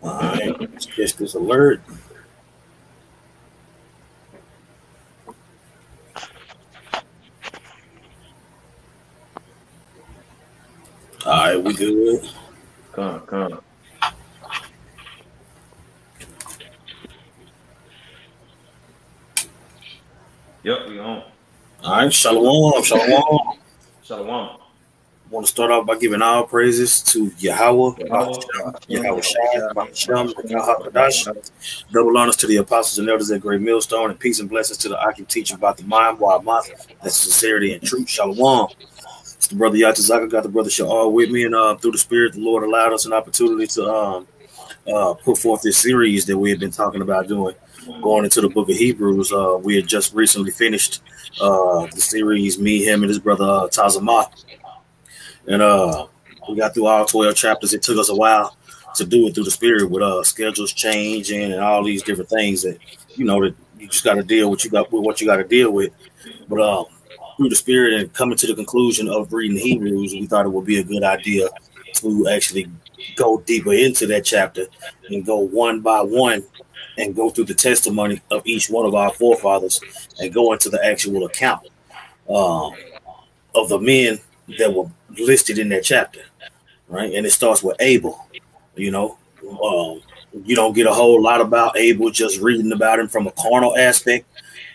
All right, let's catch this alert. All right, we good. Come. Yep, we on. All right, shalom, shalom. Shalom. Want to start off by giving all praises to Yahweh, Yahweh, Yahweh Yahweh Shai, Shai, Hashem, Yahweh Kadash. Double honors to the apostles and elders at Great Millstone, and peace and blessings to the Akim teacher about the mind, why month, that's sincerity and truth. Shalom. It's the brother Yatazaka, got the brother Sha'ar with me, and through the Spirit, the Lord allowed us an opportunity to put forth this series that we have been talking about doing, going into the book of Hebrews. We had just recently finished the series, me, him, and his brother Tazamah. And we got through all 12 chapters. It took us a while to do it through the Spirit with schedules changing and all these different things that, that you just got to deal with, what you got to deal with. But through the Spirit and coming to the conclusion of reading Hebrews, we thought it would be a good idea to actually go deeper into that chapter and go one by one and go through the testimony of each one of our forefathers and go into the actual account of the men that were listed in that chapter, right? And it starts with Abel. You don't get a whole lot about Abel just reading about him from a carnal aspect,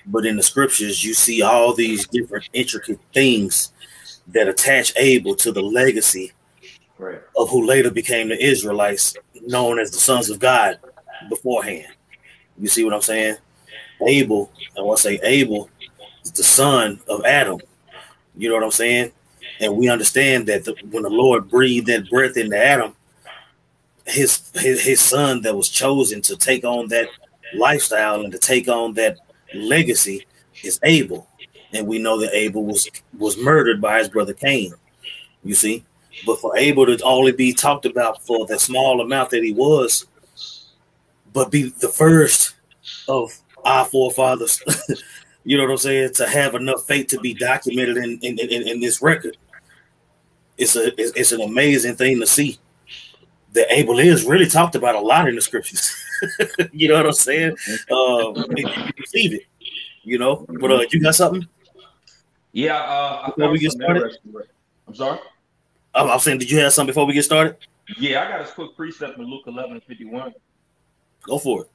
but in the scriptures you see all these different intricate things that attach Abel to the legacy of who later became the Israelites, known as the sons of God beforehand. You see what I'm saying? Abel, I want to say Abel is the son of Adam. You know what I'm saying? And we understand that when the Lord breathed that breath into Adam, his son that was chosen to take on that lifestyle and to take on that legacy is Abel. And we know that Abel was murdered by his brother Cain. You see? But for Abel to only be talked about for the small amount that he was, but be the first of our forefathers, you know what I'm saying, to have enough faith to be documented in this record. It's an amazing thing to see that Abel is really talked about a lot in the scriptures. You know what I'm saying? You receive it, But you got something? Yeah, before we get started? I'm sorry? I'm saying, did you have something before we get started? Yeah, I got a quick precept in Luke 11:51. Go for it.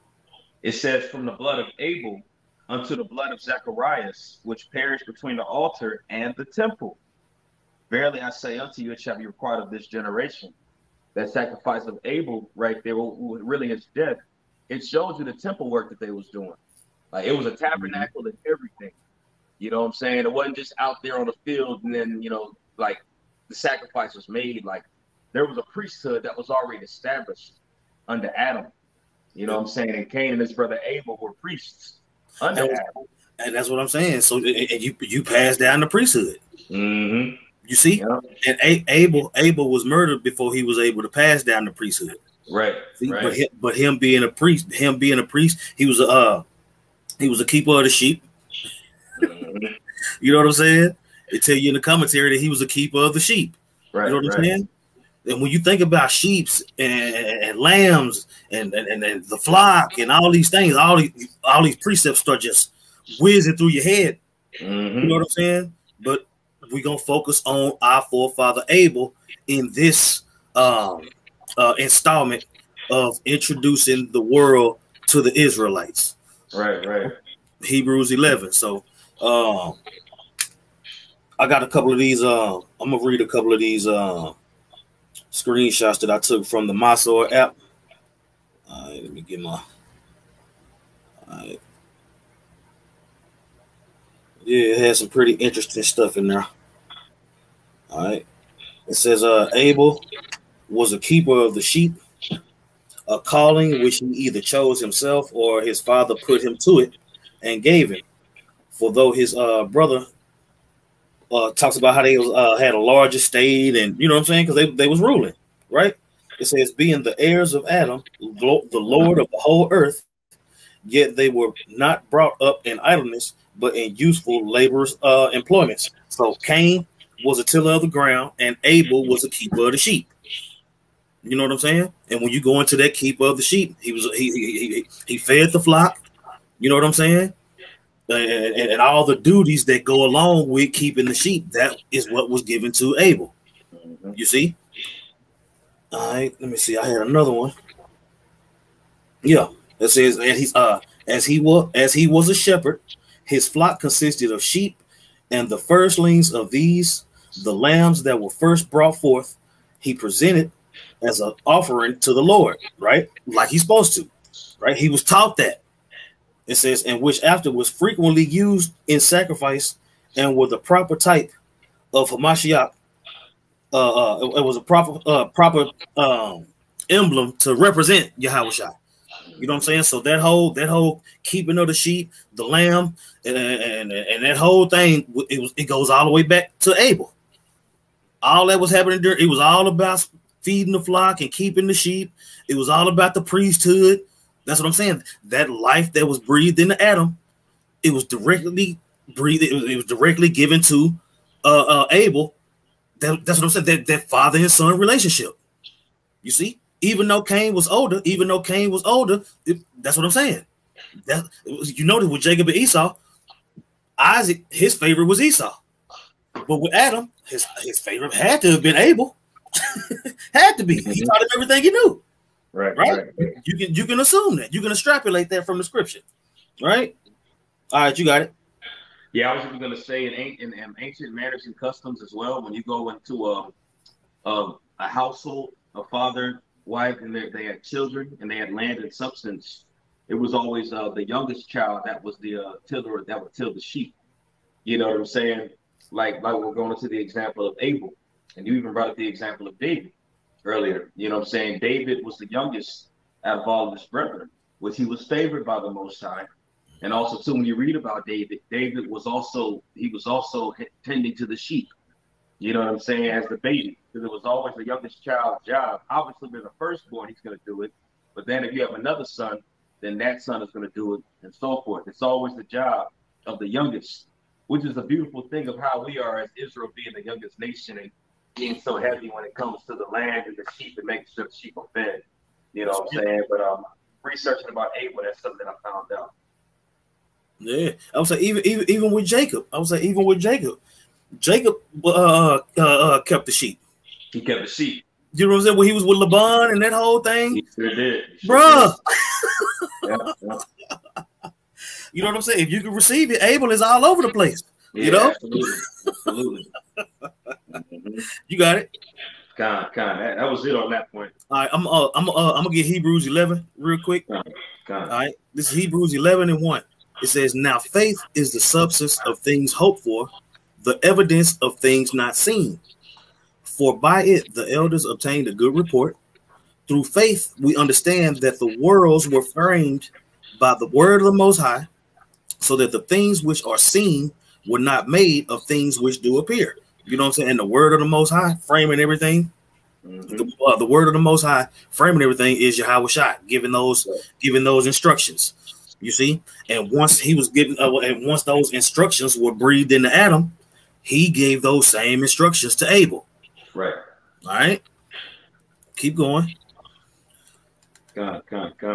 It says, from the blood of Abel unto the blood of Zacharias, which perished between the altar and the temple. Verily I say unto you, it shall be required of this generation. That sacrifice of Abel right there, really his death, it shows you the temple work that they was doing. Like, it was a tabernacle and everything. You know what I'm saying? It wasn't just out there on the field and then, like the sacrifice was made. Like, there was a priesthood that was already established under Adam. You know what I'm saying? And Cain and his brother Abel were priests under Adam. And that's what I'm saying. So and you pass down the priesthood. Mm-hmm. You see? Yeah. And Abel was murdered before he was able to pass down the priesthood. Right. See? Right. But him being a priest, he was a keeper of the sheep. Mm-hmm. You know what I'm saying? They tell you in the commentary that he was a keeper of the sheep. Right. You know what I'm saying? And when you think about sheep and lambs and the flock and all these things, all these precepts start just whizzing through your head. Mm-hmm. You know what I'm saying? But we're going to focus on our forefather Abel in this installment of introducing the world to the Israelites. Right. Hebrews 11. So I got a couple of these. I'm going to read a couple of these screenshots that I took from the Masor app. All right, let me get my. All right. Yeah, it has some pretty interesting stuff in there. All right. It says Abel was a keeper of the sheep, a calling which he either chose himself or his father put him to it and gave him. For though his brother talks about how they had a large estate, and you know what I'm saying, because they was ruling, right? It says, being the heirs of Adam, the Lord of the whole earth, yet they were not brought up in idleness, but in useful laborers' employments. So Cain was a tiller of the ground, and Abel was a keeper of the sheep. You know what I'm saying? And when you go into that keeper of the sheep, he fed the flock. You know what I'm saying? And all the duties that go along with keeping the sheep, that is what was given to Abel. You see? All right, let me see. I had another one. Yeah, it says, and he's as he was a shepherd, his flock consisted of sheep, and the firstlings of these, the lambs that were first brought forth, he presented as an offering to the Lord, right? Like he's supposed to, right? He was taught that. It says, and which after was frequently used in sacrifice and were the proper type of Hamashiach. It was a proper emblem to represent Yahushua. You know what I'm saying? So that whole keeping of the sheep, the lamb, and that whole thing, it goes all the way back to Abel. All that was happening there, it was all about feeding the flock and keeping the sheep. It was all about the priesthood. That's what I'm saying. That life that was breathed into Adam, it was directly breathed. It was directly given to Abel. That's what I'm saying. That father and son relationship. You see, even though Cain was older, that's what I'm saying. You notice with Jacob and Esau, Isaac, his favorite was Esau, but with Adam, his favorite had to have been Abel. Had to be. He taught him everything he knew. Right. You can assume that. You can extrapolate that from the scripture. Right. All right, you got it. Yeah, I was even going to say in ancient manners and customs as well. When you go into a household, a father, wife, and they had children and they had land and substance, it was always the youngest child that was the tiller that would till the sheep. You know what I'm saying? Like we're going into the example of Abel, and you even brought up the example of David earlier. You know what I'm saying? David was the youngest out of all of his brethren, which he was favored by the Most High. And also, too, when you read about David, David was also tending to the sheep. You know what I'm saying? As the baby, because it was always the youngest child's job. Obviously, with the firstborn, he's going to do it. But then if you have another son, then that son is going to do it, and so forth. It's always the job of the youngest, which is a beautiful thing of how we are as Israel being the youngest nation and being so heavy when it comes to the land and the sheep and making sure the sheep are fed. You know what I'm saying? But researching about Abel, that's something I found out. Yeah, I would say even with Jacob, Jacob kept the sheep. He kept the sheep. You know what I'm saying? When he was with Laban and that whole thing, he sure did, bruh. Yeah. You know what I'm saying? If you can receive it, Abel is all over the place. Yeah, you know, absolutely. You got it. That was it on that point. All right, I'm gonna get Hebrews 11 real quick. All right, this is Hebrews 11:1. It says, "Now faith is the substance of things hoped for, the evidence of things not seen. For by it the elders obtained a good report. Through faith we understand that the worlds were framed by the word of the Most High, so that the things which are seen were not made of things which do appear." You know what I'm saying? And the word of the Most High framing everything. The word of the Most High framing everything is Yahushua, giving those instructions. You see, and once he was getting, and once those instructions were breathed into Adam, he gave those same instructions to Abel. Right. All right. Keep going. God.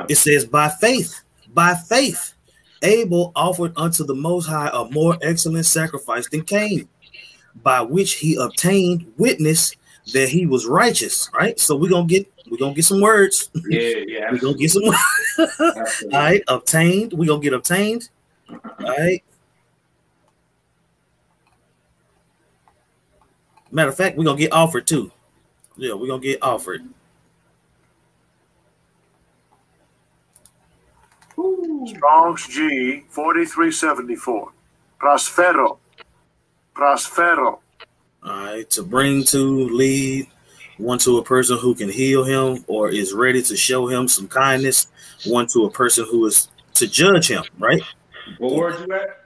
It says, by faith, Abel offered unto the Most High a more excellent sacrifice than Cain, by which he obtained witness that he was righteous. Right. So we're gonna get some words. Yeah. We're gonna get some words. All right, obtained. We're gonna get obtained. All right. Matter of fact, we're gonna get offered too. Yeah, we're gonna get offered. Strong's G 4374. Prospero. All right, to bring to lead one to a person who can heal him or is ready to show him some kindness, one to a person who is to judge him, right? What word you at?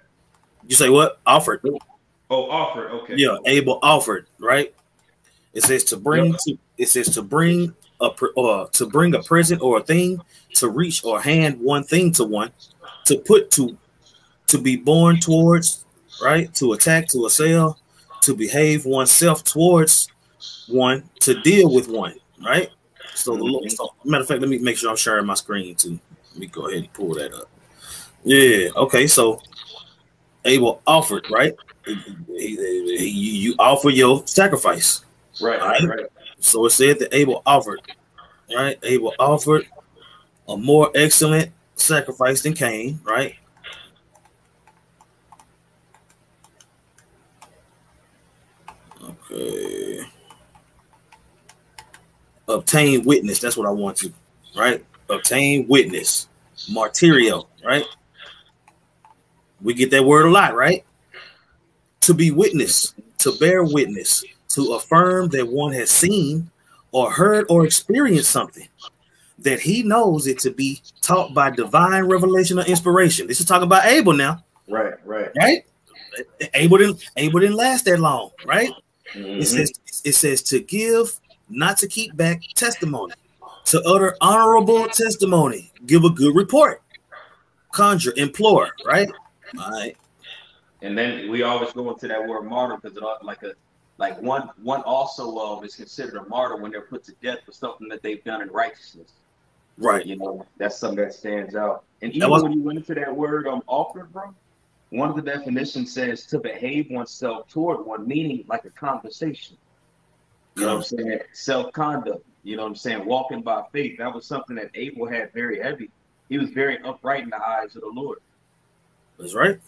You say what? Offered. Oh, offered. Okay. Yeah, Abel offered, right? It says to bring to bring a present or a thing, to reach or hand one thing to one, to put to be born towards, right? To attack, to assail, to behave oneself towards one, to deal with one, right? So the Lord, so, matter of fact, let me make sure I'm sharing my screen too. Let me go ahead and pull that up. Yeah. Okay. So Abel offered, right? You offer your sacrifice. Right. So it said that Abel offered, right? Abel offered a more excellent sacrifice than Cain, right? Okay. Obtain witness. That's what I want to, right? Obtain witness. Martyrio, right? We get that word a lot, right? To be witness, to bear witness, to affirm that one has seen or heard or experienced something, that he knows it to be taught by divine revelation or inspiration. This is talking about Abel now. Right. Abel didn't last that long, right? It says to give, not to keep back testimony, to utter honorable testimony, give a good report, conjure, implore, right? All right. And then we always go into that word martyr because it like one also is considered a martyr when they're put to death for something that they've done in righteousness. Right. You know, that's something that stands out. And even when you went into that word offered, bro, one of the definitions says to behave oneself toward one, meaning like a conversation. You know what I'm saying? Self-conduct. You know what I'm saying? Walking by faith. That was something that Abel had very heavy. He was very upright in the eyes of the Lord. That's right.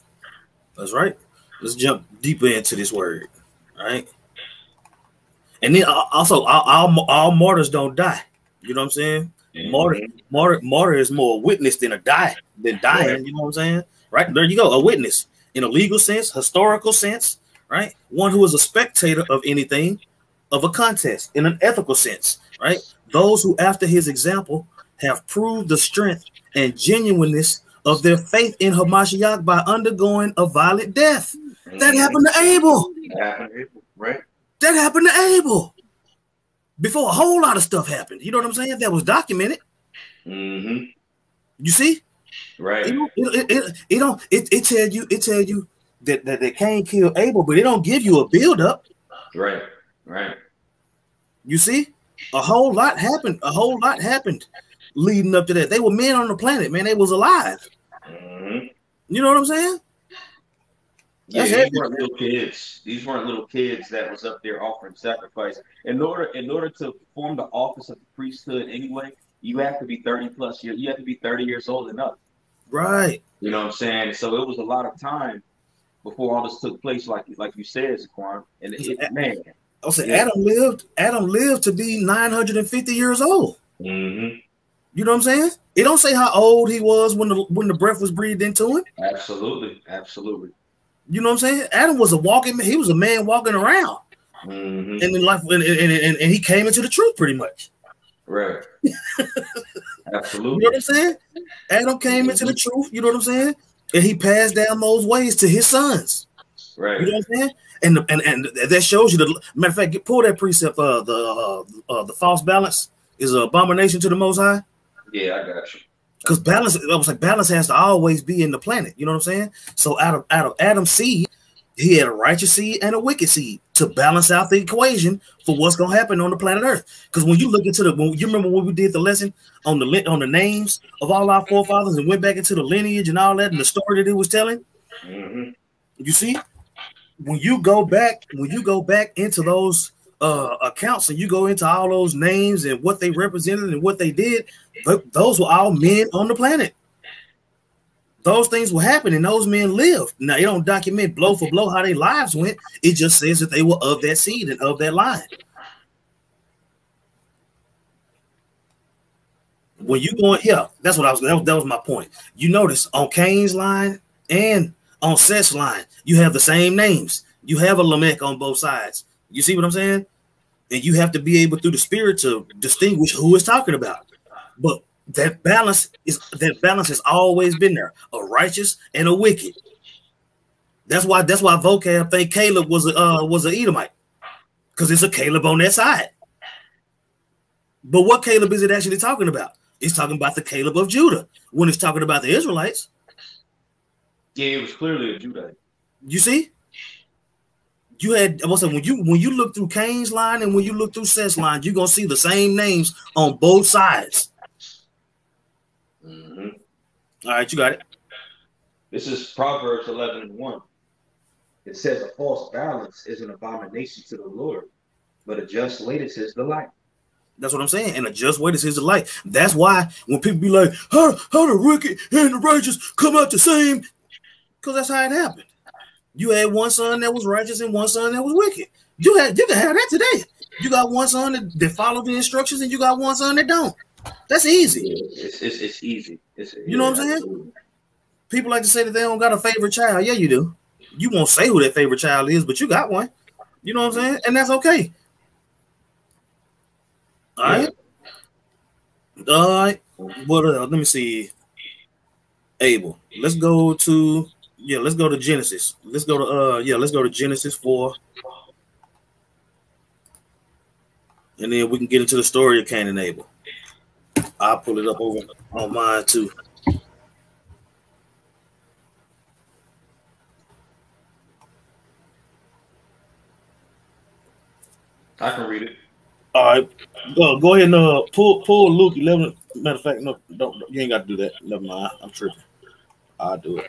That's right. Let's jump deeper into this word. All right. And then also, all martyrs don't die. You know what I'm saying? Martyr is more a witness than dying. Right. You know what I'm saying? Right there you go, a witness in a legal sense, historical sense, right? One who is a spectator of anything, of a contest, in an ethical sense, right? Those who, after his example, have proved the strength and genuineness of their faith in Hamashiach by undergoing a violent death. That happened to Abel. Right? That happened to Abel before a whole lot of stuff happened. You know what I'm saying? That was documented. You see? Right. It tell you that Cain killed Abel, but it don't give you a build up. Right. You see? A whole lot happened leading up to that. They were men on the planet, man. They was alive. You know what I'm saying? Yeah, these weren't little kids. These weren't little kids that was up there offering sacrifice. In order to form the office of the priesthood anyway, you have to be 30 plus years. You have to be 30 years old and up. Right. You know what I'm saying? So it was a lot of time before all this took place, like you said, Zaquan. And man, I'll say Adam lived to be 950 years old. You know what I'm saying? It don't say how old he was when the breath was breathed into him. Absolutely. You know what I'm saying? Adam was he was a man walking around. And in life, and he came into the truth pretty much. Right. Absolutely. You know what I'm saying? Adam came into the truth, you know what I'm saying? And he passed down those ways to his sons. Right. You know what I'm saying? And that shows you matter of fact, pull that precept, the false balance is an abomination to the Most High. Yeah, I got you. Because balance has to always be in the planet. You know what I'm saying? So out of Adam's seed, he had a righteous seed and a wicked seed to balance out the equation for what's gonna happen on the planet Earth. Because when you look into you remember when we did the lesson on the names of all our forefathers and went back into the lineage and all that and the story that it was telling. You see, when you go back into those accounts and you go into all those names and what they represented and what they did, those were all men on the planet. Those things will happen and those men lived. Now, it don't document blow for blow how their lives went. It just says that they were of that seed and of that line. When you go, that's what that was my point. You notice on Cain's line and on Seth's line, you have the same names. You have a Lamech on both sides. You see what I'm saying? And you have to be able through the spirit to distinguish who is talking about. But that balance has always been there, a righteous and a wicked. That's why vocab think Caleb was an Edomite, because it's a Caleb on that side. But what Caleb is it actually talking about? It's talking about the Caleb of Judah when it's talking about the Israelites. Yeah, it was clearly a Judite. You see? You had what's that? When you look through Cain's line and when you look through Seth's line, you're gonna see the same names on both sides. Mm-hmm. All right, you got it. This is Proverbs 11:1. It says, "A false balance is an abomination to the Lord, but a just weight is his delight." That's what I'm saying. And a just weight is his delight. That's why when people be like, how the wicked and the righteous come out the same? Because that's how it happened. You had one son that was righteous and one son that was wicked. You can have that today. You got one son that follow the instructions and you got one son that don't. That's easy. It's easy. You know what I'm saying? People like to say that they don't got a favorite child. Yeah, you do. You won't say who that favorite child is, but you got one. You know what I'm saying? And that's okay. All right. All right. What let me see. Abel. Let's go to Genesis. Let's go to Genesis 4. And then we can get into the story of Cain and Abel. I'll pull it up over on mine too. I can read it. All right, go ahead and pull Luke 11. Matter of fact, no, don't, you ain't got to do that. Never mind, I'm tripping. I'll do it.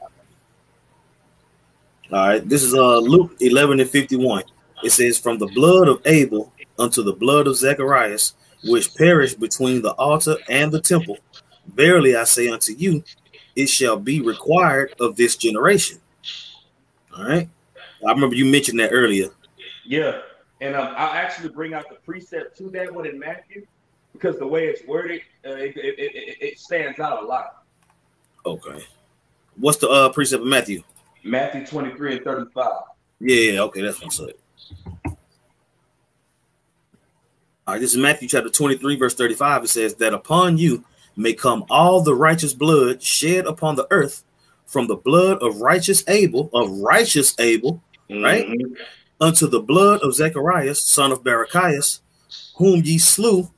All right, this is Luke 11:51. It says, "From the blood of Abel unto the blood of Zacharias, which perished between the altar and the temple, verily I say unto you, it shall be required of this generation." All right, I remember you mentioned that earlier. Yeah. And I'll actually bring out the precept to that one in Matthew because the way it's worded, it stands out a lot. Okay. What's the precept of Matthew? Matthew 23:35. Yeah, okay, that's what's up. All right, this is Matthew chapter 23, verse 35. It says that upon you may come all the righteous blood shed upon the earth from the blood of righteous Abel, right? Unto the blood of Zacharias, son of Barachias, whom ye slew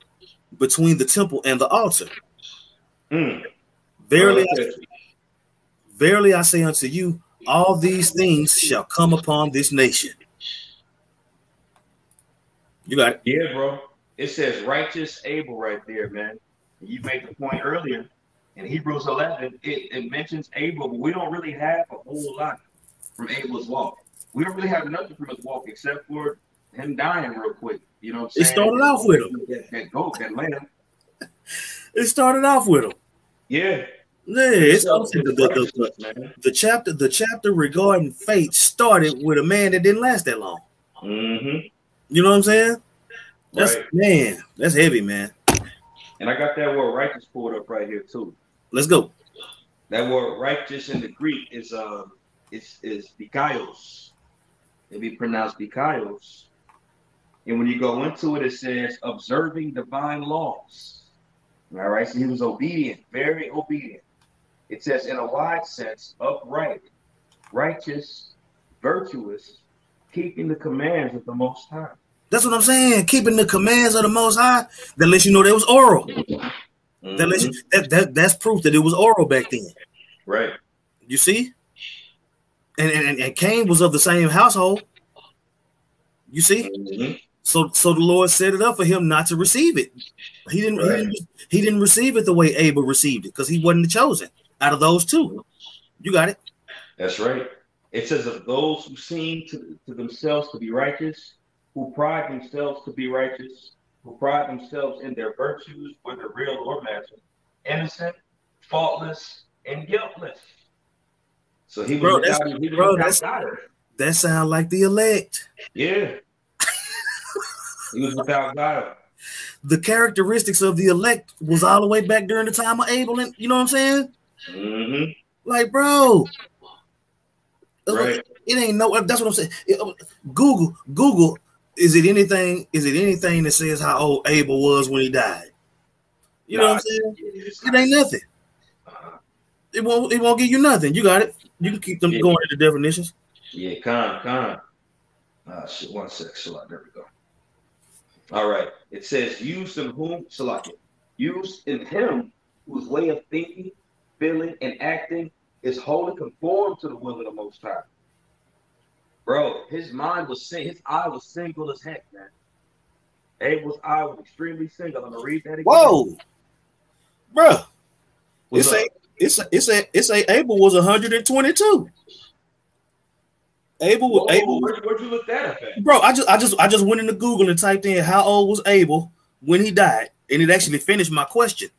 between the temple and the altar. Verily I say unto you, all these things shall come upon this nation. You got it. Yeah, bro. It says righteous Abel right there, man. You made the point earlier. In Hebrews 11, it mentions Abel, but we don't really have a whole lot from Abel's walk. We don't really have nothing from his walk except for him dying real quick. You know what I'm saying? It started off with him. That goat, that lamb. It started off with him. Yeah. Yeah, it's the chapter regarding faith started with a man that didn't last that long. Mm-hmm. You know what I'm saying? That's right. Man, that's heavy, man. And I got that word righteous pulled up right here too. Let's go. That word righteous in the Greek is dikaios. It be pronounced dikaios. And when you go into it, it says observing divine laws. All right, so he was obedient, very obedient. It says in a wide sense, upright, righteous, virtuous, keeping the commands of the Most High. That's what I'm saying. Keeping the commands of the Most High. That lets you know that was oral. Mm-hmm. That lets you, that's proof that it was oral back then. Right. You see? And Cain was of the same household. You see? Mm-hmm. So the Lord set it up for him not to receive it. He didn't receive it the way Abel received it because he wasn't the chosen out of those two. You got it. That's right. It says of those who seem to themselves to be righteous, who pride themselves to be righteous, who pride themselves in their virtues, whether real or imagined, innocent, faultless, and guiltless. So he was that sounds like the elect. Yeah. He was without God. The characteristics of the elect was all the way back during the time of Abel, and you know what I'm saying? Mm-hmm. Like, bro, right. It ain't no. That's what I'm saying. Google. Is it anything that says how old Abel was when he died? You know what I'm saying? It ain't nothing. It won't give you nothing. You got it. You can keep them going into definitions. Yeah, con. Shit, 1 sec. There we go. All right. It says, used in him whose way of thinking, feeling, and acting is wholly conformed to the will of the Most High. Bro, his eye was single as heck, man. Abel's eye was extremely single. I'm gonna read that again. Whoa, bro. What's up? It's a Abel was 122. Abel. Where'd you look that up at? Bro, I just went into Google and typed in how old was Abel when he died, and it actually finished my question.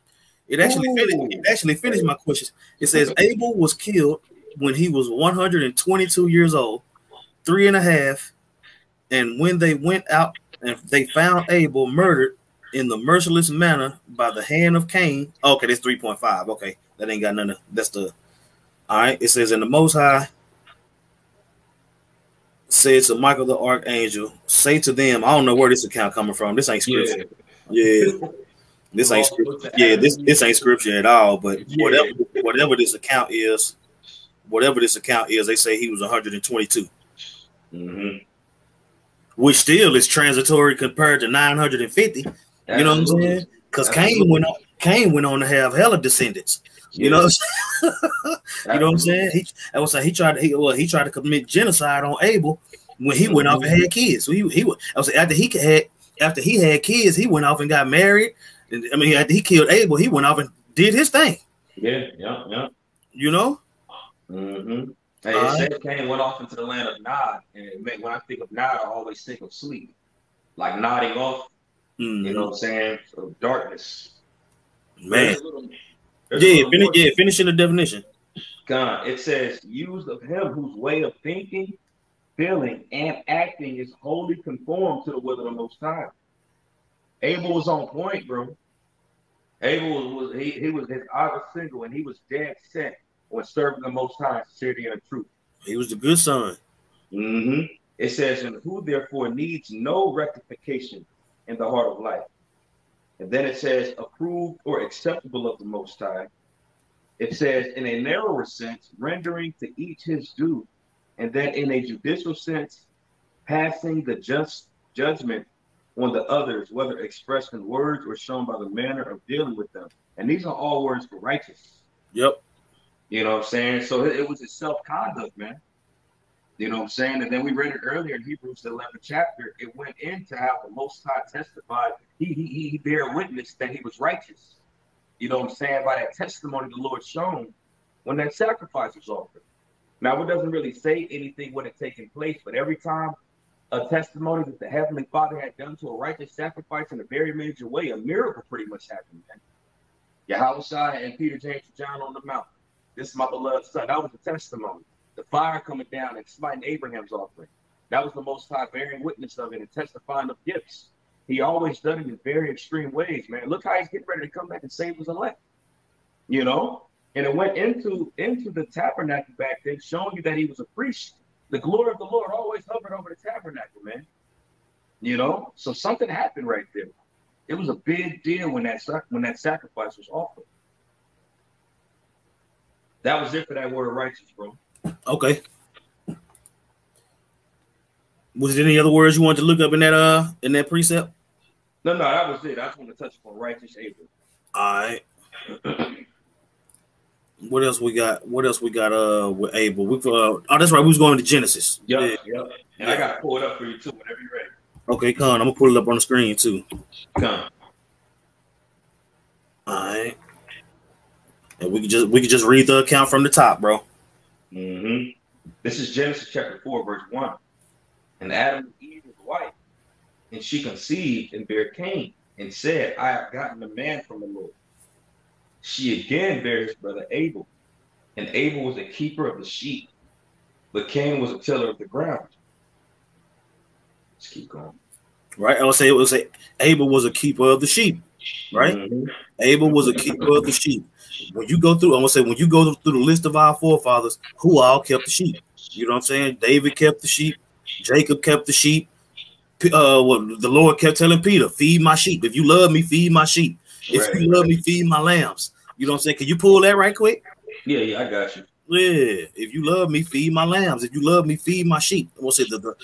It actually finished my question. It says Abel was killed when he was 122 years old, 3.5, and when they went out and they found Abel murdered in the merciless manner by the hand of Cain. Okay, that's 3.5. Okay, that ain't got nothing. That's the all right. It says, "And the Most High said to Michael the archangel, say to them," I don't know where this account coming from. This ain't scripture. Yeah. This ain't scripture. Yeah, this ain't scripture at all. But whatever this account is, they say he was 122. Mm-hmm. Which still is transitory compared to 950. You know what I'm saying? Because Cain went on to have hella descendants. You know, you know what I'm saying? He tried to commit genocide on Abel when he went off and had kids. So after he had kids, he went off and got married. I mean, after he killed Abel, he went off and did his thing. Yeah. You know? Mm-hmm. Hey, it said Cain went off into the land of Nod, and when I think of Nod, I always think of sleep, like nodding off. You know what I'm saying? Of darkness. Man. Finishing the definition. God, it says, used of him whose way of thinking, feeling, and acting is wholly conformed to the will of the Most High. Abel was on point, bro. Abel was his eye was single, and he was dead set on serving the Most High in sincerity and truth. He was the good son. Mm-hmm. It says, and who therefore needs no rectification in the heart of life. And then it says, approved or acceptable of the Most High. It says, in a narrower sense, rendering to each his due. And then in a judicial sense, passing the just judgment on the others, whether expressed in words or shown by the manner of dealing with them. And these are all words for righteous. Yep. You know what I'm saying? So it was a self-conduct, man. You know what I'm saying? And then we read it earlier in Hebrews, the 11th chapter. It went into how the Most High testified. He bare witness that he was righteous. You know what I'm saying? By that testimony the Lord shown when that sacrifice was offered. Now, it doesn't really say anything what had taken place, but every time a testimony that the Heavenly Father had done to a righteous sacrifice in a very major way, a miracle pretty much happened, man. Yahushua and Peter, James, and John on the mountain. This is my beloved son. That was a testimony. The fire coming down and smiting Abraham's offering. That was the Most High bearing witness of it and testifying of gifts. He always done it in very extreme ways, man. Look how he's getting ready to come back and save his elect. You know? And it went into the tabernacle back then, showing you that he was a priest. The glory of the Lord always hovered over the tabernacle, man. You know? So something happened right there. It was a big deal when that sacrifice was offered. That was it for that word righteous, bro. Okay. Was there any other words you wanted to look up in that precept? No, that was it. I just want to touch upon righteous Abel. All right. What else we got? With Abel? That's right. We was going to Genesis. Yep. And I got to pull it up for you too whenever you're ready. Okay, come on. I'm gonna pull it up on the screen too. Come. All right. And we could just read the account from the top, bro. Mm-hmm. This is Genesis chapter 4, verse 1. And Adam and Eve was wife, and she conceived and bare Cain, and said, I have gotten a man from the Lord. She again bare his brother Abel, and Abel was a keeper of the sheep, but Cain was a tiller of the ground. Let's keep going. Right, I would say Abel was a keeper of the sheep. Right, Abel was a keeper of the sheep. When you go through the list of our forefathers, who all kept the sheep? You know what I'm saying? David kept the sheep. Jacob kept the sheep. The Lord kept telling Peter, feed my sheep. If you love me, feed my sheep. If you love me, feed my lambs. You know what I'm saying? Can you pull that right quick? Yeah, I got you. Yeah, if you love me, feed my lambs. If you love me, feed my sheep. We'll say the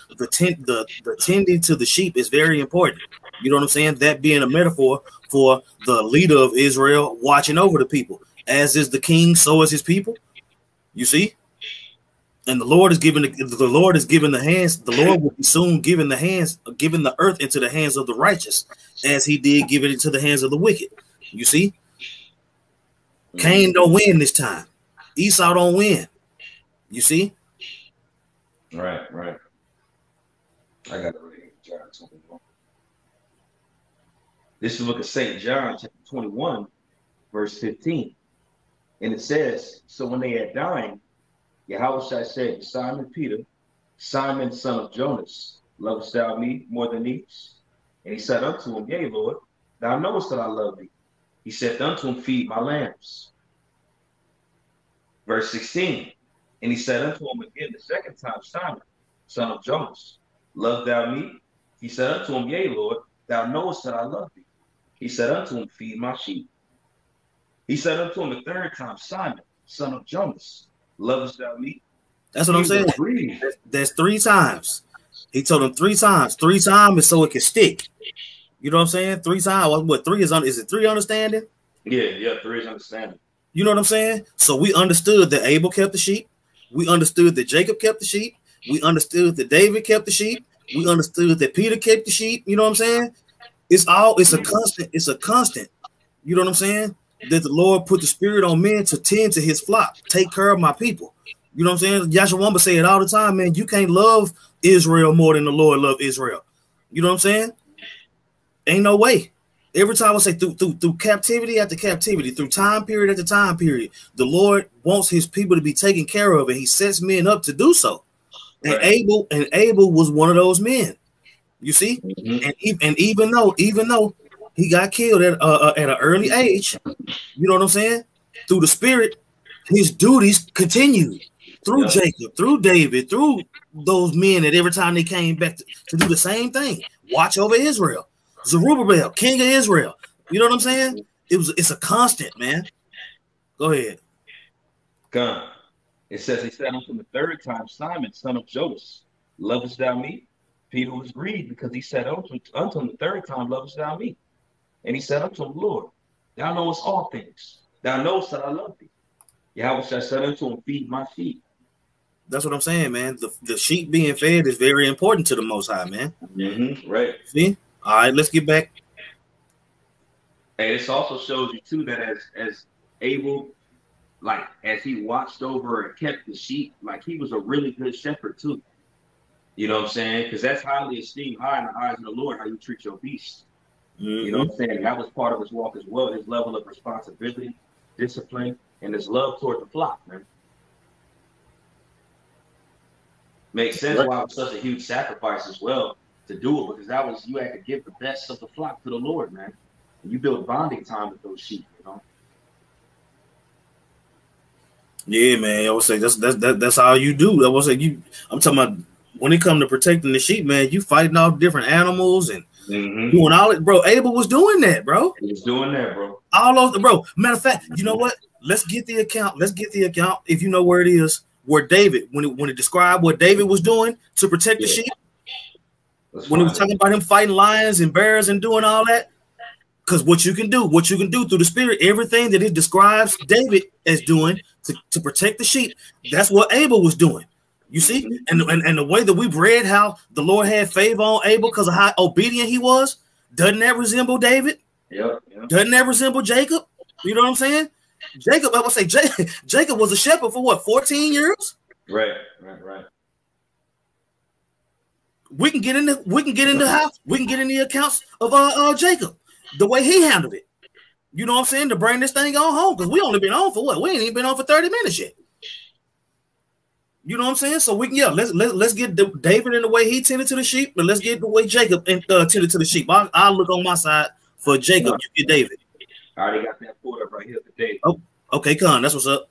tending to the sheep is very important. You know what I'm saying? That being a metaphor for the leader of Israel watching over the people. As is the king, so is his people. You see? And the Lord is giving the Lord is giving the hands. The Lord will be soon giving the earth into the hands of the righteous, as He did give it into the hands of the wicked. You see, Cain don't win this time. Esau don't win. You see, right. I got it right here. John 21. This is the book of St. John, chapter 21, verse 15, and it says, "So when they had dined, Yahushua said to Simon Peter, Simon, son of Jonas, lovest thou me more than these? And he said unto him, Yea, Lord, thou knowest that I love thee. He said unto him, Feed my lambs." Verse 16, and he said unto him again the second time, Simon, son of Jonas, lovest thou me? He said unto him, Yea, Lord, thou knowest that I love thee. He said unto him, Feed my sheep. He said unto him the third time, Simon, son of Jonas, lovest thou me? That's what I'm saying. That's 3 times. He told him 3 times. 3 times is so it can stick. You know what I'm saying? 3 times. What 3 is it 3 understanding? Yeah, 3 is understanding. You know what I'm saying? So we understood that Abel kept the sheep. We understood that Jacob kept the sheep. We understood that David kept the sheep. We understood that Peter kept the sheep. You know what I'm saying? It's a constant. It's a constant. You know what I'm saying? That the Lord put the spirit on men to tend to His flock, take care of my people. You know what I'm saying? Yahshua say it all the time, man. You can't love Israel more than the Lord loved Israel. You know what I'm saying? Ain't no way. Every time I say through captivity after captivity, through time period after time period, the Lord wants His people to be taken care of, and He sets men up to do so. Right. And Abel was one of those men. You see, and even though he got killed at an early age, you know what I'm saying? Through the Spirit, his duties continued through Jacob, through David, through those men that every time they came back to do the same thing, watch over Israel. Zerubbabel, king of Israel. You know what I'm saying? It's a constant, man. Go ahead. Come. It says, he said unto him the third time, Simon, son of Jonas, lovest thou me? Peter was grieved because he said unto him the third time, lovest thou me? And he said unto him, Lord, thou knowest all things. Thou knowest that I love thee. Yahweh said unto him, Feed my sheep. That's what I'm saying, man. The sheep being fed is very important to the Most High, man. Right. See? All right, let's get back. And this also shows you too that as Abel, like as he watched over and kept the sheep, like he was a really good shepherd too. You know what I'm saying? Because that's highly esteemed, high in the eyes of the Lord, how you treat your beast. You know what I'm saying? That was part of his walk as well, his level of responsibility, discipline, and his love toward the flock, man. Makes sense why it was such a huge sacrifice as well to do it, because you had to give the best of the flock to the Lord, man. And you build bonding time with those sheep, you know. Yeah, man. I would say that's all you do. I would say I'm talking about when it comes to protecting the sheep, man. You fighting off different animals and doing all it, bro. Abel was doing that, bro. He was doing that, bro. All those, bro. Matter of fact, you know what? Let's get the account. If you know where it is, where David, when it described what David was doing to protect the sheep. When he was talking about him fighting lions and bears and doing all that, because what you can do through the Spirit, everything that it describes David as doing to protect the sheep, that's what Abel was doing. You see, and the way that we've read how the Lord had favor on Abel because of how obedient he was, doesn't that resemble David? Yep. Doesn't that resemble Jacob? You know what I'm saying? Jacob, I would say Jacob was a shepherd for what, 14 years? Right. We can get in the accounts of Jacob, the way he handled it. You know what I'm saying? To bring this thing on home, because we only been on for what? We ain't even been on for 30 minutes yet. You know what I'm saying? So we can let's get David in the way he tended to the sheep, and let's get the way Jacob tended to the sheep. I'll look on my side for Jacob. You get David. I already got that pulled up right here for David. Oh, okay, Con, that's what's up.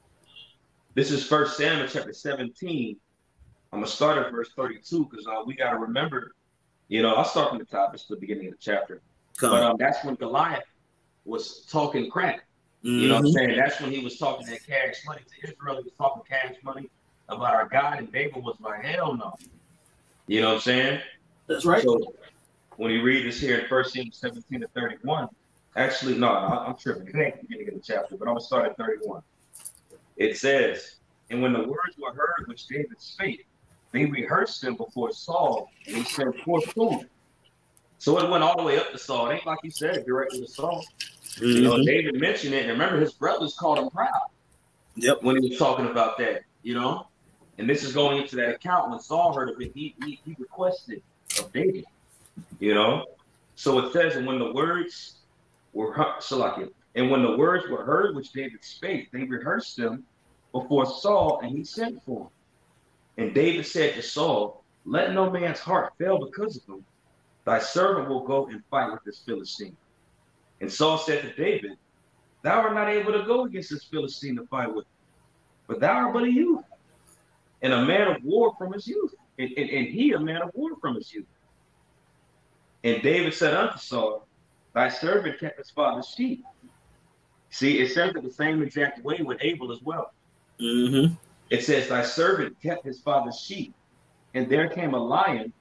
This is 1 Samuel chapter 17. I'm gonna start at verse 32 because we gotta remember, I'll start from the top. It's the beginning of the chapter. But that's when Goliath was talking crap. You know what I'm saying? That's when he was talking that cash money to Israel. He was talking cash money about our God, and David was like, hell no. You know what I'm saying? That's right. So when you read this here in 1 Samuel 17 to 31, actually, no, I'm tripping. It ain't the beginning of the chapter, but I'm gonna start at 31. It says, And when the words were heard which David spake, they rehearsed them before Saul, and he sent forth to him. So it went all the way up to Saul. It ain't like you said directly to Saul. You know, David mentioned it, and remember his brothers called him proud. Yep. When he was talking about that, you know. And this is going into that account. When Saul heard of it, he requested of David, you know. So it says, and when the words were heard which David spake, they rehearsed them before Saul, and he sent for him. And David said to Saul, let no man's heart fail because of him. Thy servant will go and fight with this Philistine. And Saul said to David, thou art not able to go against this Philistine to fight with him, but thou art but a youth, and a man of war from his youth, and he a man of war from his youth. And David said unto Saul, thy servant kept his father's sheep. See, it says it the same exact way with Abel as well. It says, thy servant kept his father's sheep, and there came a lion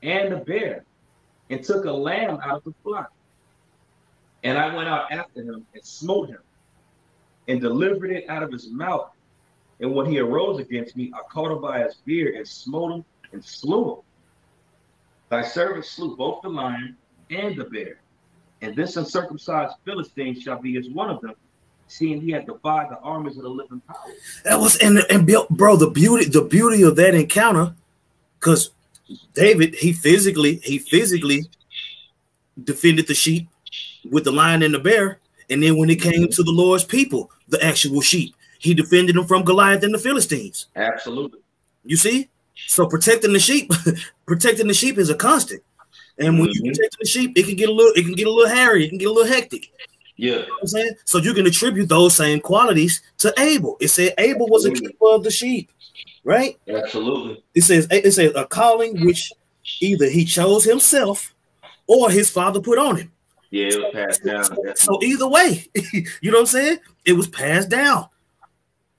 and a bear, and took a lamb out of the flock. And I went out after him and smote him, and delivered it out of his mouth. And when he arose against me, I caught him by his beard, and smote him, and slew him. Thy servant slew both the lion and the bear, and this uncircumcised Philistine shall be as one of them, seeing he had defied the armies of the living power. That was bro, the beauty of that encounter, because David, he physically defended the sheep with the lion and the bear, and then when it came to the Lord's people, the actual sheep, he defended them from Goliath and the Philistines. Absolutely. You see, so protecting the sheep is a constant. And when you protect the sheep, it can get a little hairy, it can get a little hectic. Yeah. You know what I'm saying? So you can attribute those same qualities to Abel. It said Abel was a keeper of the sheep, right? Absolutely. It says a calling which either he chose himself or his father put on him. Yeah, it was passed down. So either way, you know what I'm saying? It was passed down.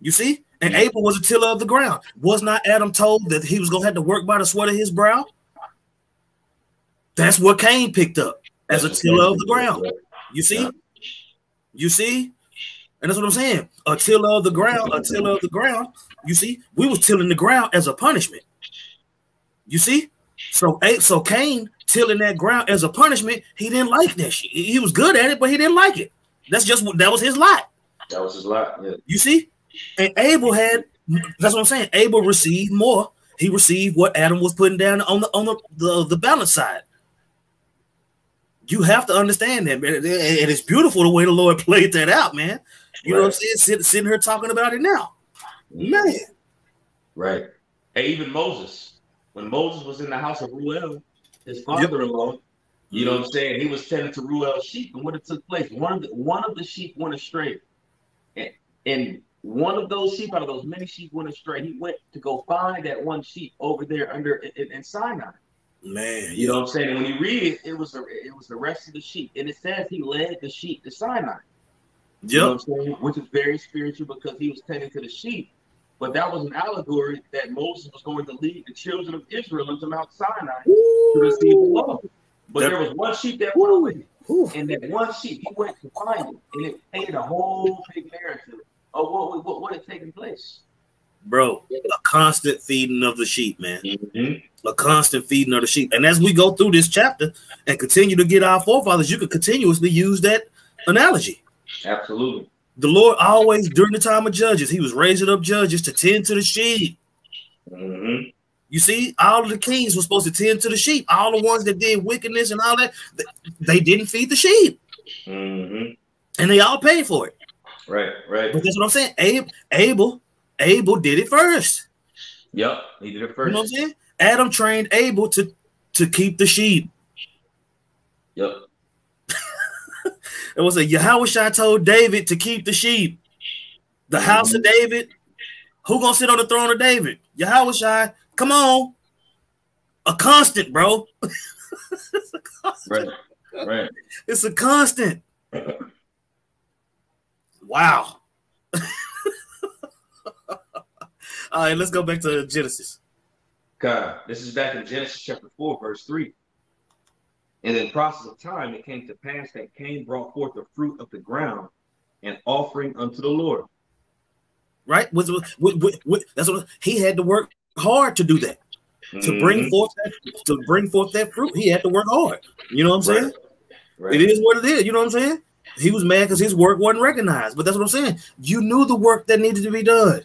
You see? And Abel was a tiller of the ground. Was not Adam told that he was going to have to work by the sweat of his brow? That's what Cain picked up as a tiller of the ground. You see? You see? And that's what I'm saying. A tiller of the ground, You see? We was tilling the ground as a punishment. You see? So Cain tilling that ground as a punishment, he didn't like that shit. He was good at it, but he didn't like it. That was his lot. That was his lot, yeah. You see? And Abel that's what I'm saying. Abel received more. He received what Adam was putting down on the balance side. You have to understand that, man. And it's beautiful the way the Lord played that out, man. You know what I'm saying? Sitting here talking about it now. Man. Right. And even Moses, when Moses was in the house of Ruel, his father-in-law, you know what I'm saying? He was tending to Ruel's sheep. And what it took place, one of the sheep went astray. And one of those sheep, out of those many sheep, went astray. He went to go find that one sheep over there in Sinai. Man, you know what I'm saying? And when you read it, it was the rest of the sheep, and it says he led the sheep to Sinai. You know what I'm saying? Which is very spiritual because he was tending to the sheep. But that was an allegory that Moses was going to lead the children of Israel into Mount Sinai to receive the law. But there was one sheep that went away, and that one sheep he went to find it, and it painted a whole big narrative of what had taken place. Bro, a constant feeding of the sheep, man. A constant feeding of the sheep. And as we go through this chapter and continue to get our forefathers, you could continuously use that analogy. Absolutely. The Lord always, during the time of Judges, he was raising up judges to tend to the sheep. You see, all of the kings were supposed to tend to the sheep. All the ones that did wickedness and all that, they didn't feed the sheep. And they all paid for it. Right. But that's what I'm saying. Abel did it first. Yep, he did it first. You know what I'm saying? Adam trained Abel to keep the sheep. Yep. It was Yahushua told David to keep the sheep. The house of David. Who gonna sit on the throne of David? Yahushua. Come on. A constant, bro. It's a constant. Right. It's a constant. Wow. All right, let's go back to Genesis. God, this is back in Genesis chapter 4, verse 3. And in the process of time, it came to pass that Cain brought forth the fruit of the ground, an offering unto the Lord. right? That's what he had to work hard to do that. To bring forth that fruit, he had to work hard. You know what I'm saying? Right. It is what it is. You know what I'm saying? He was mad because his work wasn't recognized. But that's what I'm saying. You knew the work that needed to be done.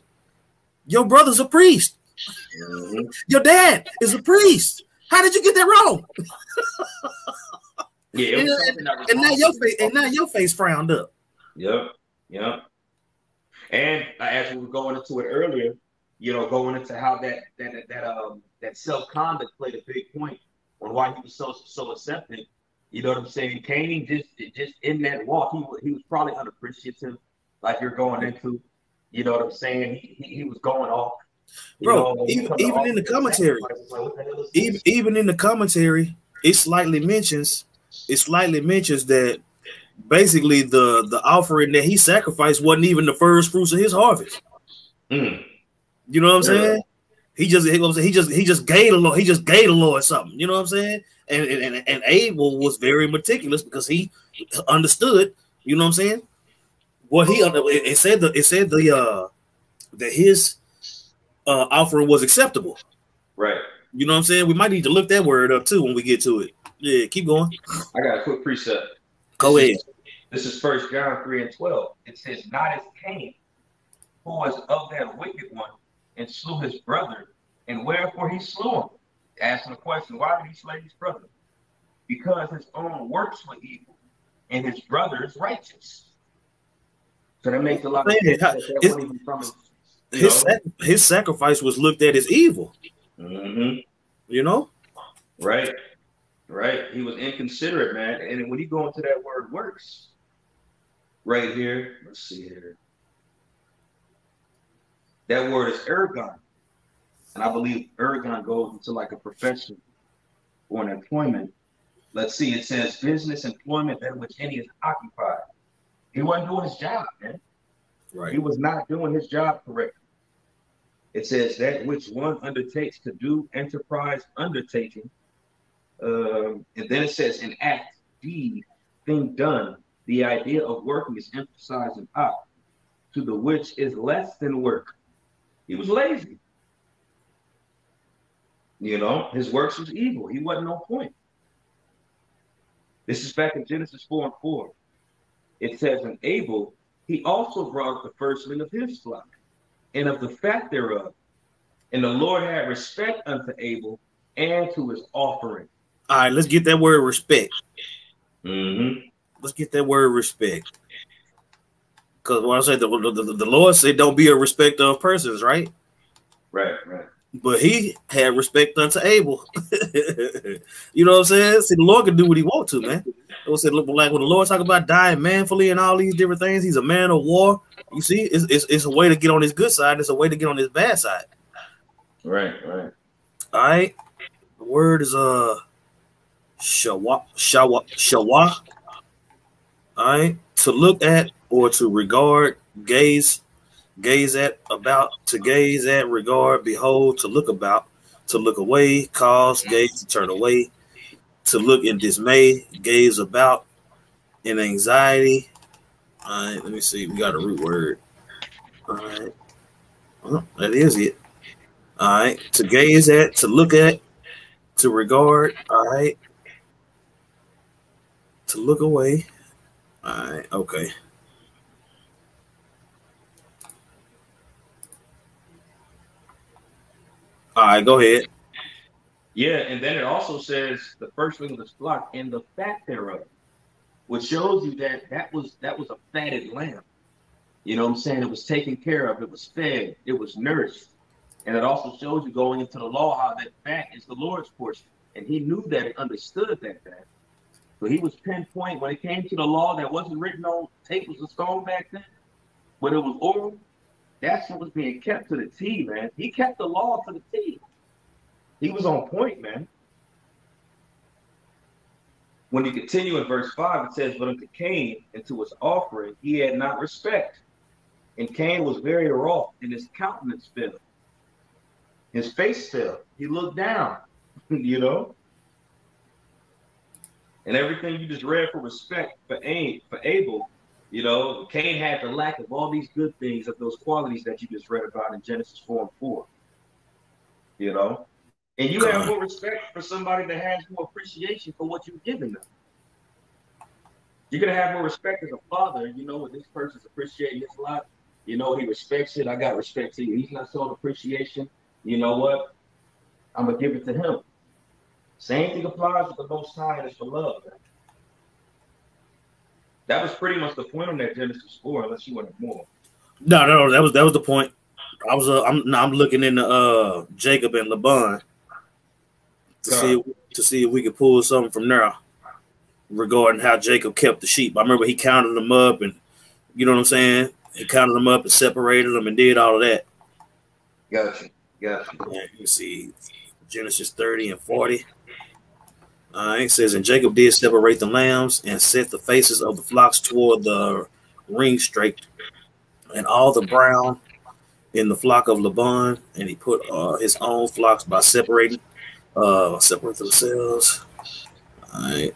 Your brother's a priest. Your dad is a priest. How did you get that wrong? Yeah, and now your face frowned up. Yep. And as we were going into it earlier, going into how that self-conduct played a big point on why he was so accepted. You know what I'm saying? Cain just in that walk, he was probably unappreciative, like you're going into. You know what I'm saying? He was going off. Bro, even in the commentary, even in the commentary, it slightly mentions that basically the offering that he sacrificed wasn't even the first fruits of his harvest. You know what I'm saying? He just gave the Lord something. You know what I'm saying? And Abel was very meticulous because he understood. You know what I'm saying? What it said that his offering was acceptable. Right. You know what I'm saying? We might need to look that word up too when we get to it. Yeah, keep going. I got a quick precept. Go ahead. This is 1 John 3:12. It says, "Not as Cain, who was of that wicked one, and slew his brother, and wherefore he slew him." Asking the question, why did he slay his brother? Because his own works were evil, and his brother is righteous. So that makes a lot of sense. His sacrifice was looked at as evil. You know? Right. He was inconsiderate, man. And when you go into that word works, right here, let's see here. That word is ergon. And I believe ergon goes into like a profession or an employment. Let's see, it says business employment in which any is occupied. He wasn't doing his job, man. Right. He was not doing his job correctly. It says that which one undertakes to do enterprise undertaking. And then it says an act, deed, thing done. The idea of working is emphasized in up, to the which is less than work. He was lazy. His works was evil. He wasn't on point. This is back in Genesis 4:4. It says, "And Abel, he also brought the firstling of his flock, and of the fat thereof. And the Lord had respect unto Abel and to his offering." All right, let's get that word respect. Let's get that word respect. Because when I say the Lord said, "Don't be a respecter of persons," right? Right. But he had respect unto Abel. You know what I'm saying? See, the Lord can do what he wants to, man. Like when the Lord talk about dying manfully and all these different things, he's a man of war. You see, it's a way to get on his good side. It's a way to get on his bad side. Right. All right. The word is shawa. All right. To look at or to regard, gaze at, about, to gaze at, regard, behold, to look about, to look away, cause, gaze, to turn away, to look in dismay, gaze about, in anxiety. All right, let me see. We got a root word. All right. Well, that is it. All right. To gaze at, to look at, to regard. All right. To look away. All right. Okay. All right, go ahead. Yeah, and then it also says the firstling of his flock and the fat thereof, which shows you that was a fatted lamb. You know what I'm saying? It was taken care of. It was fed. It was nourished. And it also shows you going into the law how that fat is the Lord's portion. And he knew that and understood that fat. So he was pinpoint when it came to the law that wasn't written on tables of stone back then, but it was oral. That's what was being kept to the T, man. He kept the law to the T. He was on point, man. When you continue in verse 5, it says, "But unto Cain and to his offering he had not respect. And Cain was very wroth, and his countenance fell. His face fell. He looked down, you know. And everything you just read for respect for Abel You know, Cain had the lack of all these good things, of those qualities that you just read about in Genesis 4:4. You know, and you have more respect for somebody that has more appreciation for what you've given them. You're gonna have more respect as a father. You know, when this person's appreciating this life, you know, he respects it. I got respect to you. He's not showing appreciation. You know what? I'm gonna give it to him. Same thing applies with the Most High and it's for love. Man. That was pretty much the point on that Genesis 4, unless you wanted more. No, that was the point. I'm looking into Jacob and Laban to see if we could pull something from there regarding how Jacob kept the sheep. I remember he counted them up, and you know what I'm saying. He counted them up and separated them and did all of that. Gotcha. Yeah, you see Genesis 30 and 40. It says, and Jacob did separate the lambs and set the faces of the flocks toward the ring straight, and all the brown in the flock of Laban, and he put his own flocks by separating, separate themselves. All right.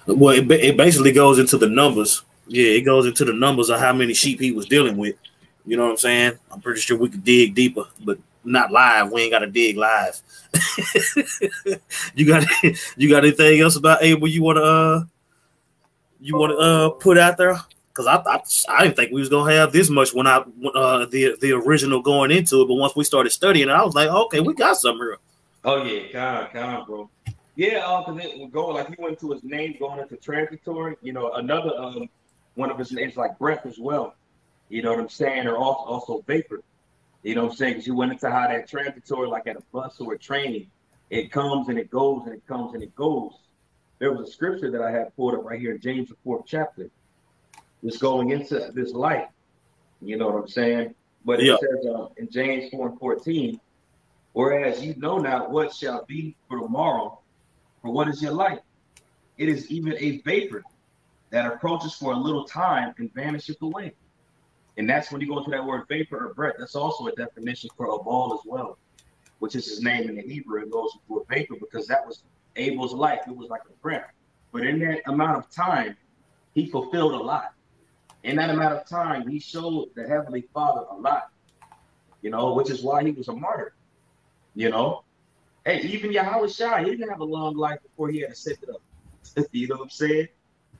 Well, it basically goes into the numbers. Yeah, it goes into the numbers of how many sheep he was dealing with. You know what I'm saying? I'm pretty sure we could dig deeper, but not live. We ain't got to dig live. You got anything else about Abel you want to put out there? Because I didn't think we was gonna have this much when the original going into it, but once we started studying it, I was like, okay, we got something here. Oh yeah, God, bro. Yeah, because it would go like he went to his name going into transitory. You know, another one of his names like breath as well. You know what I'm saying? Or also vapor. You know what I'm saying? Because you went into how that transitory, like at a bus or a train, it comes and it goes and it comes and it goes. There was a scripture that I had pulled up right here in James, the 4th chapter. It's going into this life. You know what I'm saying? But it says in James 4:14, whereas you know not what shall be for tomorrow, for what is your life? It is even a vapor that approaches for a little time and vanisheth away. And that's when you go into that word vapor or breath. That's also a definition for a ball as well, which is his name in the Hebrew. It goes for vapor because that was Abel's life. It was like a breath. But in that amount of time, he fulfilled a lot. In that amount of time, he showed the Heavenly Father a lot, you know, which is why he was a martyr, you know. Hey, even Yahweh Shai, he didn't have a long life before he had to set it up. You know what I'm saying?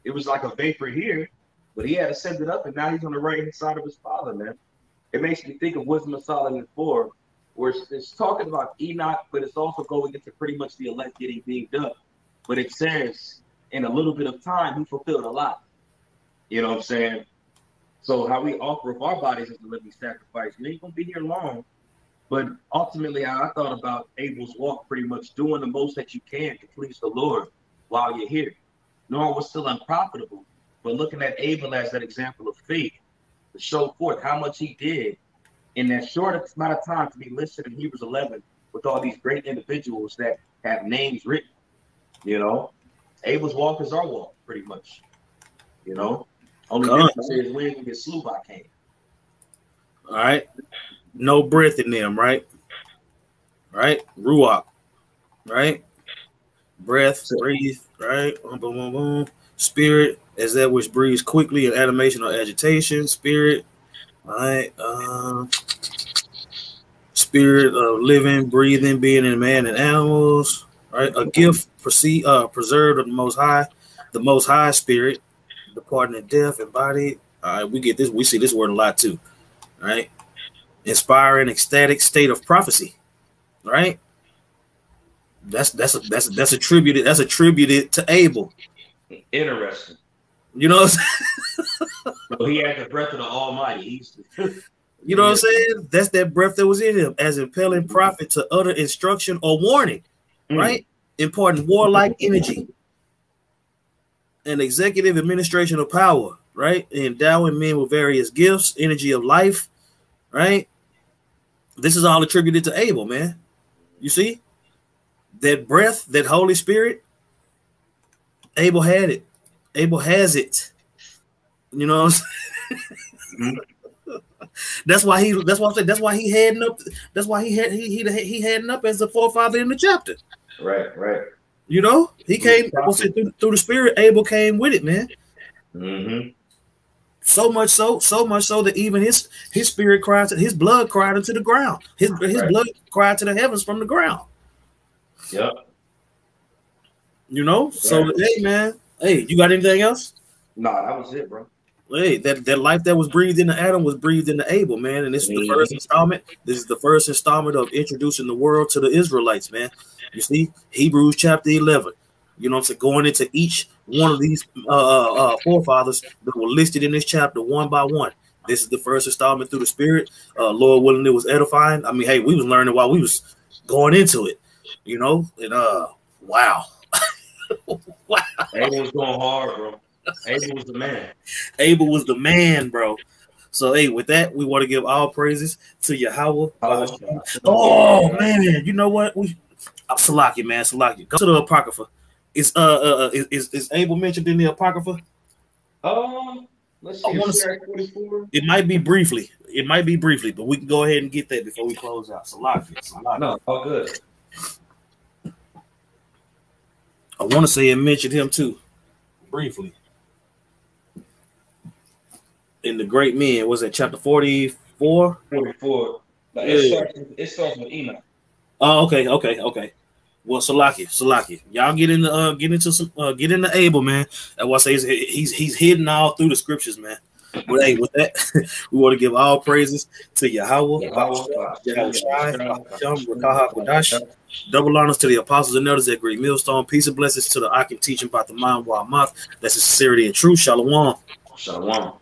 It was like a vapor here, but he had to send it up, and now he's on the right-hand side of his Father, man. It makes me think of Wisdom of Solomon 4, where it's talking about Enoch, but it's also going into pretty much the elect getting beamed up. But it says, in a little bit of time, he fulfilled a lot. You know what I'm saying? So how we offer up our bodies as a living sacrifice, we ain't going to be here long. But ultimately, I thought about Abel's walk pretty much doing the most that you can to please the Lord while you're here. Nor was still unprofitable, but looking at Abel as that example of faith to show forth how much he did in that short amount of time to be listed in Hebrews 11 with all these great individuals that have names written. You know, Abel's walk is our walk, pretty much. You know, only difference is we ain't get slew by Cain. All right. No breath in them, right? Right? Ruach, right? Breath, breathe, right? Boom, boom, boom, boom. Spirit is that which breathes quickly in animation or agitation. Spirit, all right? Spirit of living, breathing, being in man and animals, right? A gift preserved of the Most High Spirit, departing in death, embodied. All right, we get this. We see this word a lot too, right? Inspiring, ecstatic state of prophecy, right? That's attributed. That's attributed to Abel. Interesting. You know what I'm saying? So he had the breath of the Almighty. You know what I'm saying? That's that breath that was in him, as impelling prophet to utter instruction or warning, right? Imparting warlike energy and executive administration of power, right? Endowing men with various gifts, energy of life, right? This is all attributed to Abel, man. You see? That breath, that Holy Spirit, Abel had it. Abel has it. You know what I'm saying? That's why he heading up. That's why he heading up as the forefather in the chapter. Right. You know, he came through the spirit. Abel came with it, man. Mm-hmm. So much so that even his spirit cried, his blood cried into the ground. His blood cried to the heavens from the ground. Yep. You know, so hey, man, hey, you got anything else? Nah, that was it, bro. Hey, that life that was breathed into Adam was breathed into Abel, man. And this is the first installment. This is the first installment of introducing the world to the Israelites, man. You see, Hebrews chapter 11. You know what I'm saying? Going into each one of these forefathers that were listed in this chapter one by one. This is the first installment through the Spirit. Lord willing, it was edifying. I mean, hey, we was learning while we was going into it. You know, and wow. Wow. Abel was going hard, bro. Abel was the man. Abel was the man, bro. So, hey, with that, we want to give all praises to Yahweh. Oh, man, you know what? Salaki, man, Salaki. Go to the Apocrypha. Is Abel mentioned in the Apocrypha? Let's see. It might be briefly. But we can go ahead and get that before we close out. Salaki. No, all good. I want to say it mentioned him too, briefly. In the Great Men, was it chapter 44? 44. Like it starts with Enoch. Oh, okay. Well, Salaki. Y'all get into Abel, man. That's why I say he's hidden all through the scriptures, man. But hey, with that, we want to give all praises to Yahweh, double honors to the apostles and elders at Great Millstone. Peace and blessings to the Akim teaching about the mind, Wa Math. That's the sincerity and truth. Shalom. Shalom.